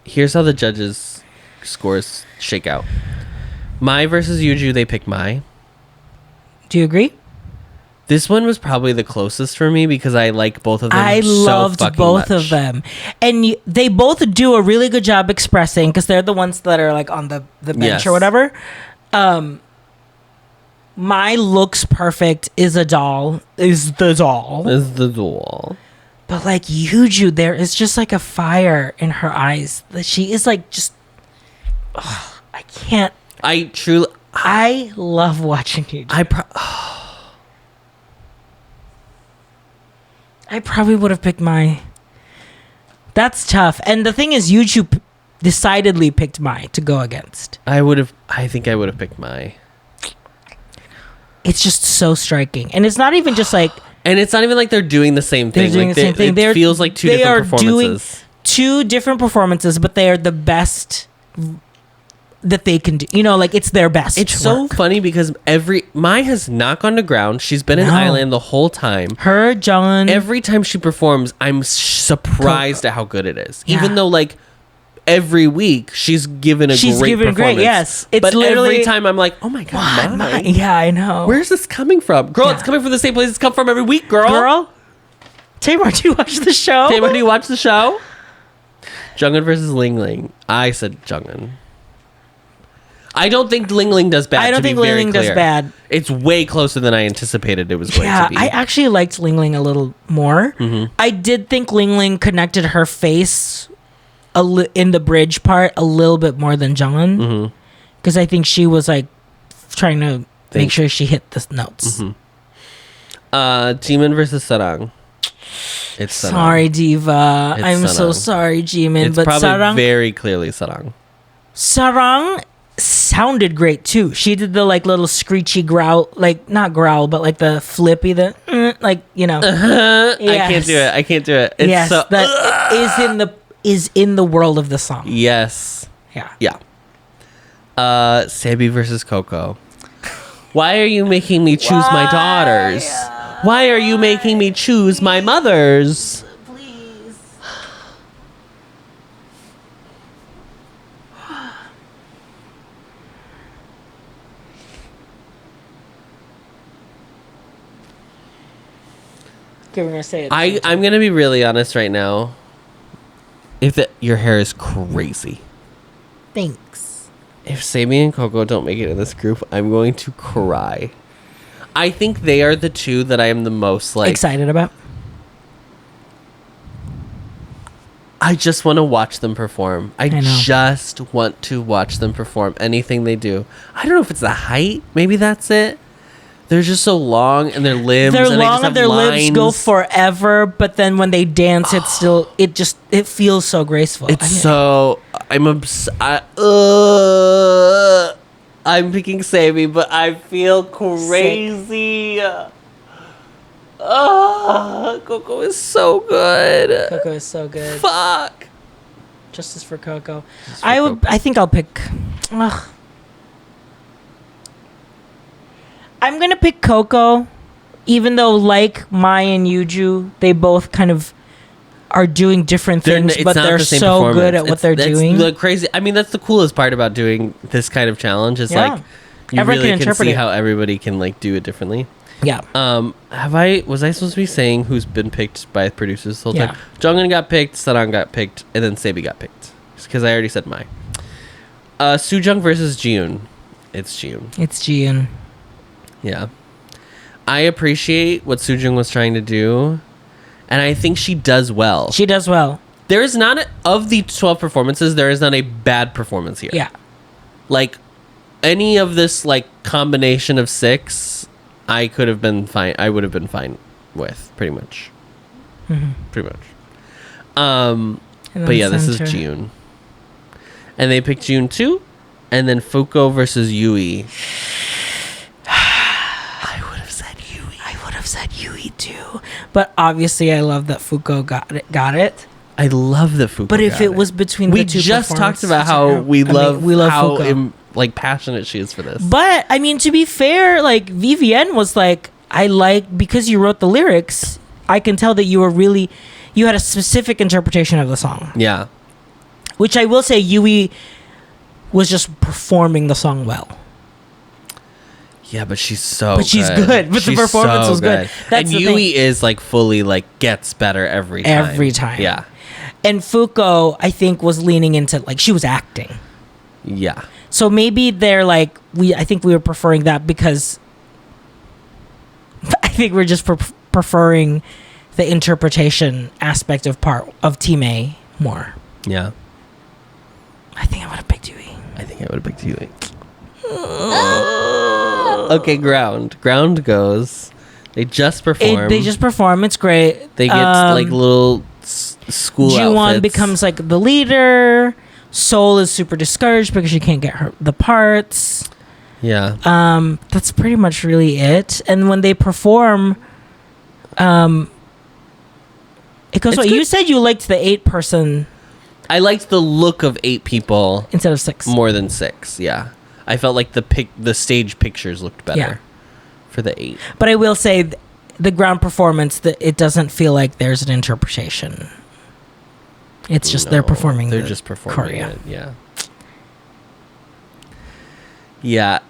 Here's how the judges' scores shake out. Mai versus Yuju, they pick Mai. Do you agree? This one was probably the closest for me because I like both of them. I loved both of them. And they both do a really good job expressing because they're the ones that are like on the bench or whatever. Mai looks perfect, is the doll. But like Yuju, there is just like a fire in her eyes. That she is like just... I can't... I love watching Yuju. I probably would have picked Mai. That's tough. And the thing is, YouTube decidedly picked Mai to go against. I think I would have picked Mai. It's just so striking. And it's not even just like... And it's not even like they're doing the same thing. They're doing the same thing. It feels like two different performances. Doing two different performances, but they are the best that they can do. You know, like it's their best. It's so funny because Mai has not gone to ground. She's been in Iland the whole time. Her, John. Every time she performs, I'm surprised at how good it is. Yeah. Even though like every week she's given a great performance. Yes. But every time I'm like, oh my God, Mai. Yeah, I know. Where's this coming from? Girl, it's coming from the same place it's come from every week, girl. Tamar, do you watch the show? Tamar, do you watch the show? Jungin versus Ling Ling. I said Jungin. I don't think Ling Ling does bad. I don't think Ling Ling does bad. It's way closer than I anticipated it was going to be. I actually liked Ling Ling a little more. Mm-hmm. I did think Ling Ling connected her face in the bridge part a little bit more than Jungin. Because I think she was like trying to make sure she hit the notes. Jimin versus Sarang. It's Sarang. Sorry, Diva. I'm so sorry, Jimin. It's probably Sarang, very clearly Sarang. Sarang sounded great too. She did the like little screechy growl, like not growl, but like the flippy, like Yes. I can't do it. It's yes, that is in the world of the song. Yes. Yeah. Sammy versus Coco. Why are you making me choose my daughters? Why are you making me choose my mothers? Please. Okay, we're gonna say it. I'm gonna be really honest right now. Your hair is crazy. Thanks. If Sammy and Coco don't make it in this group, I'm going to cry. I think they are the two that I am the most like excited about. I just want to watch them perform. I know. just want to watch them perform anything they do. I don't know if it's the height. Maybe that's it. They're just so long, and their limbs. They're and long, and their limbs go forever. But then when they dance, it feels so graceful. I'm picking Sammy, but I feel crazy. Coco is so good. Coco is so good. Fuck. Justice for Coco. I think I'll pick. I'm gonna pick Coco, even though like Mai and Yuju, they both kind of are doing different things, but they're so good at what they're doing. The crazy. I mean, that's the coolest part about doing this kind of challenge. Is like you really can see how everybody can like do it differently. Yeah. Was I supposed to be saying who's been picked by producers the whole time? Jonghyun got picked, Sarang got picked, and then Sabi got picked. Because I already said Mai. Sujung versus Jiyoon. It's Jiyoon. Yeah. I appreciate what Sujung was trying to do, and I think she does well. There is not of the 12 performances, there is not a bad performance here. Yeah. Like any of this like combination of 6, I could have been fine. I would have been fine with pretty much. Pretty much. But yeah, this is Jiyoon. And they picked Jiyoon too, and then Fuko versus Yui. I would have said Yui too, but obviously I love that Fuko got it. I love the Fuko. But if it was between the two, we just talked about how we love how Fuko. Passionate she is for this. But I mean, to be fair, like VVN was like, because you wrote the lyrics, I can tell that you had a specific interpretation of the song. Yeah. Which I will say, Yui was just performing the song well. Yeah, but she's she's good. But the performance was good. And Yui is like fully like gets better every time. Yeah. And Fuko, I think, was leaning into like she was acting. Yeah. So maybe they're like I think we were preferring that because I think we're just preferring the interpretation aspect of Team A more. Yeah. I think I would have picked Yui. Okay, Ground goes. They just perform. It's great. They get like little school Jiwon outfits. becomes like the leader. Seoul is super discouraged because she can't get the parts. Yeah. That's pretty much really it. And when they perform, it goes. What you said? You liked the 8-person. I liked the look of 8 people instead of 6. More than 6. Yeah. I felt like the stage pictures looked better for the 8. But I will say the ground performance, it doesn't feel like there's an interpretation. It's just they're performing. They're just performing it. Yeah. Yeah.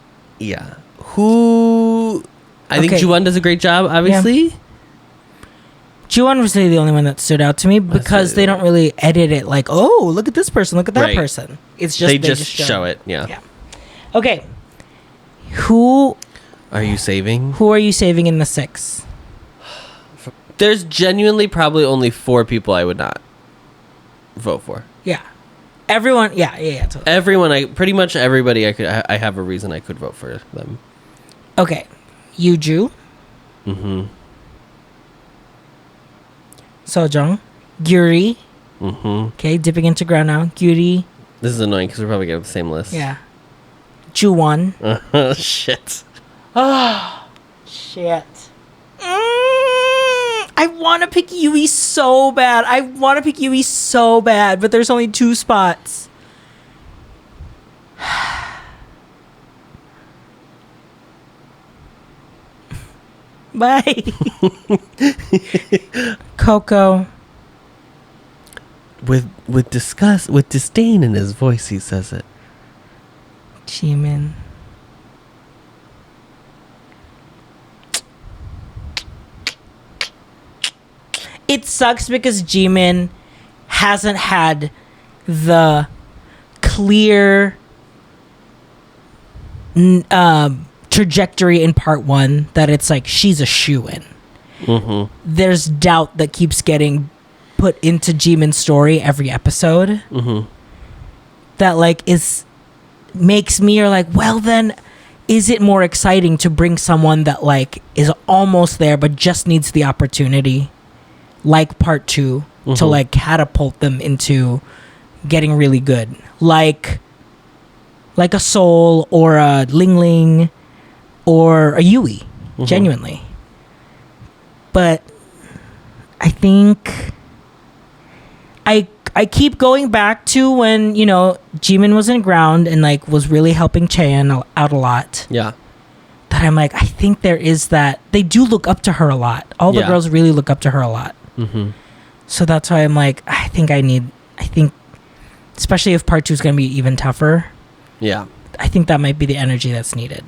Yeah. I think Jiwon does a great job, obviously. Yeah. Jiwon was really the only one that stood out to me because they don't really edit it like, oh, look at this person, look at that person. It's just they just show it. Yeah. Okay. Who are you saving? Who are you saving in the 6? There's genuinely probably only 4 people I would not vote for. Yeah. Everyone. Yeah. Totally. Everyone. Pretty much everybody. I have a reason I could vote for them. Okay. Yuju. Mm-hmm. Sojong. Gyuri. Mm-hmm. Okay, dipping into ground now. Gyuri. This is annoying because we're probably getting the same list. Yeah. Juwon. Oh, shit. Shit. I want to pick Yui so bad. But there's only 2 spots. Bye. Coco. With disgust, with disdain in his voice, he says it. Jimin. It sucks because Jimin hasn't had the clear trajectory in part 1 that it's like she's a shoo-in. Mm-hmm. There's doubt that keeps getting put into Jimin's story every episode. Mm-hmm. That like makes me or like, well then, is it more exciting to bring someone that like is almost there but just needs the opportunity, like part 2, to like catapult them into getting really good, like a Soul or a Ling Ling or a Yui, genuinely. But I think I keep going back to when, you know, Jimin was in ground and like was really helping Chaeyeon out a lot. Yeah. That I'm like, I think there is that. They do look up to her a lot. All the girls really look up to her a lot. Mm-hmm. So that's why I'm like, I think, especially if part 2 is going to be even tougher. Yeah. I think that might be the energy that's needed.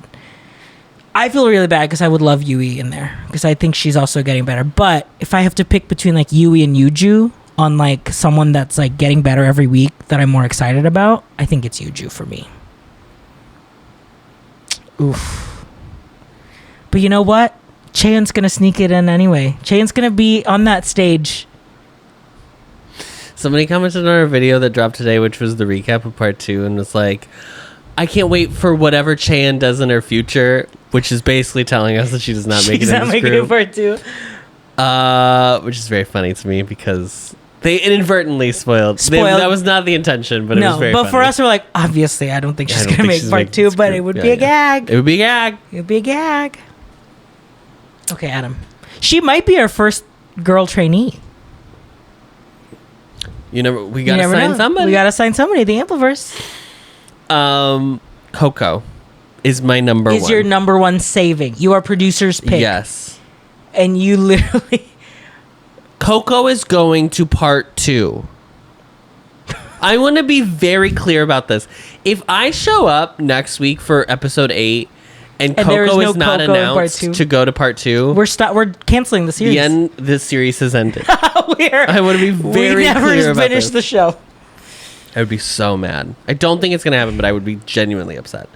I feel really bad because I would love Yui in there because I think she's also getting better. But if I have to pick between like Yui and Yuju on like someone that's like getting better every week that I'm more excited about, I think it's Yuju for me. Oof. But you know what? Chaeyeon's going to sneak it in anyway. Chaeyeon's going to be on that stage. Somebody commented on our video that dropped today, which was the recap of part 2, and was like, I can't wait for whatever Chaeyeon does in her future, which is basically telling us that she does not make it in this group. She's not making it part 2. Which is very funny to me because they inadvertently spoiled. That was not the intention, but it was very funny. But for us, we're like, obviously, I don't think she's going to make part 2, but it would be a gag. It would be a gag. It would be a gag. Okay, Adam. She might be our first girl trainee. We gotta sign somebody. We gotta sign somebody. The Ampliverse. Coco is my number 1. Is your number 1 saving? You are producer's pick. Yes. And you literally... Coco is going to part 2. I want to be very clear about this. If I show up next week for episode 8 and Coco is not announced to go to part 2, we're canceling the series. The series has ended. I want to be very clear about this. We never finished the show. I would be so mad. I don't think it's going to happen, but I would be genuinely upset.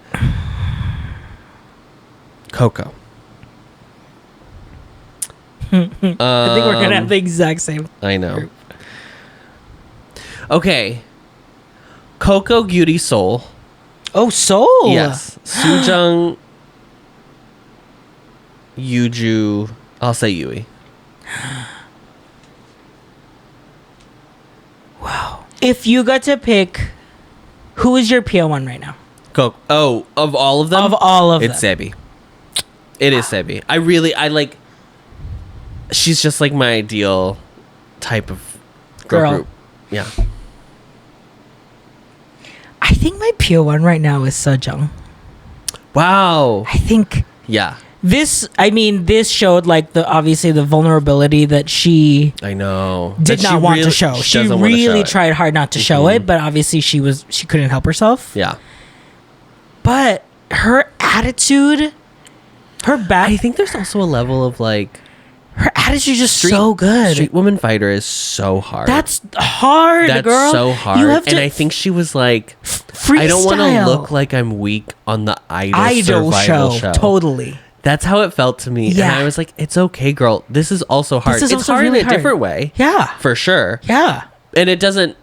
Coco. I think we're going to have the exact same. I know. Group. Okay. Coco, Gyuri, Soul. Oh, Soul. Yes. Sujung, Yuju. I'll say Yui. Wow. If you got to pick, who is your PO1 right now? Coco. Oh, of all of them? Of all of them. It's Sebi. It is Sebi. I like... She's just like my ideal type of girl group. Yeah. I think my PO1 right now is Sejong. Wow. I think... Yeah. This showed like obviously the vulnerability that she did not want to show. She really tried hard not to show it, but obviously she couldn't help herself. Yeah. But her attitude, I think there's also a level of like her attitude is just so good. Street Woman Fighter is so hard. That's hard, That's girl. so hard. And I think she was like, freestyle. I don't want to look like I'm weak on the Idol show. Totally. That's how it felt to me. Yeah. And I was like, it's okay, girl. This is also hard. It's hard really in a different way. Yeah. For sure. Yeah. And it doesn't,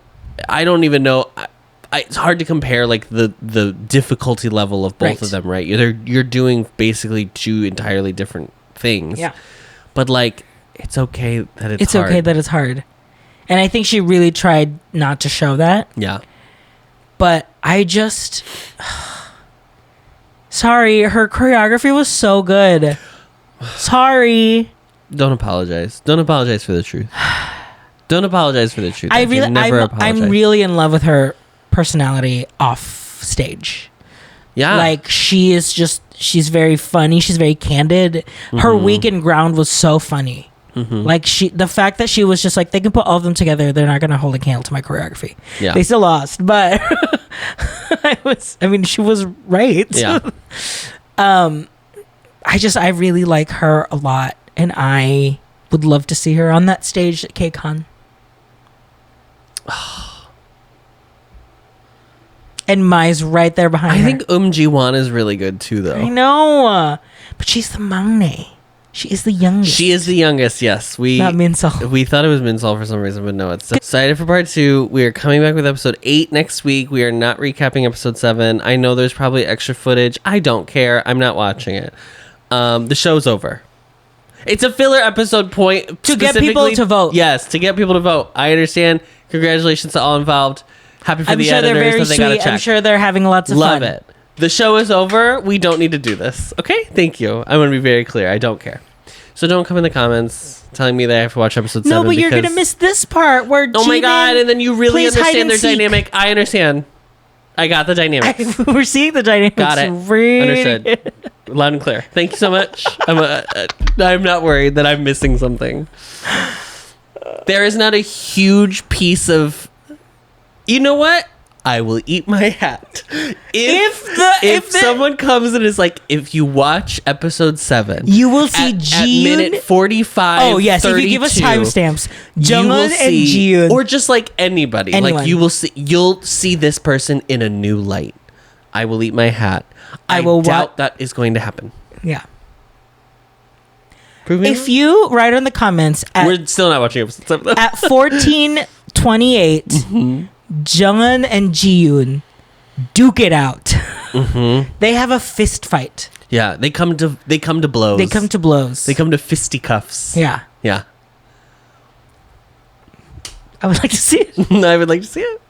I don't even know. It's hard to compare like the difficulty level of both of them, right? You're doing basically 2 entirely different things. Yeah. But like, it's okay that it's hard. It's okay that it's hard. And I think she really tried not to show that. Yeah. But I just... Sorry, her choreography was so good. Sorry. Don't apologize. Don't apologize for the truth. Don't apologize for the truth. I'm really in love with her personality off stage. Yeah. Like, she's very funny. She's very candid. Her Week and Ground was so funny. Like, the fact that she was just like, they can put all of them together, they're not going to hold a candle to my choreography. Yeah. They still lost, but she was right. Yeah. I really like her a lot, and I would love to see her on that stage at KCON. And Mai's right there behind her. I think Ji-won is really good too, though. I know, but she's the maknae. She is the youngest. She is the youngest, yes. Not Minsol. We thought it was Minsol for some reason, but no, it's excited for part 2. We are coming back with episode 8 next week. We are not recapping episode 7. I know there's probably extra footage. I don't care. I'm not watching it. The show's over. It's a filler episode point to get people to vote. Yes, to get people to vote. I understand. Congratulations to all involved. Happy for the sure editors they're very that they got a check. I'm sure they're having lots of fun. Love it. The show is over. We don't need to do this. Okay? Thank you. I want to be very clear. I don't care. So don't come in the comments telling me that I have to watch episode 7. No, but you're going to miss this part where oh my God, and then you really understand their dynamic. I understand. I got the dynamics. We're seeing the dynamics. Got it. Understood. Loud and clear. Thank you so much. I'm not worried that I'm missing something. There is not a huge piece of... You know what? I will eat my hat. If someone comes and is like, if you watch episode 7, you will see Ji-yoon at minute 45. Oh yes, if you give us timestamps, Jungwon and Ji-yoon, or just like anybody, anyone. Like you'll see this person in a new light. I will eat my hat. I doubt that is going to happen. Yeah. Prove me if you write in the comments, we're still not watching episode 7 though. At 14:28. Jungwon and Ji-yoon duke it out. They have a fist fight. Yeah, they come to blows. They come to blows. They come to fisticuffs. Yeah. Yeah. I would like to see it. I would like to see it.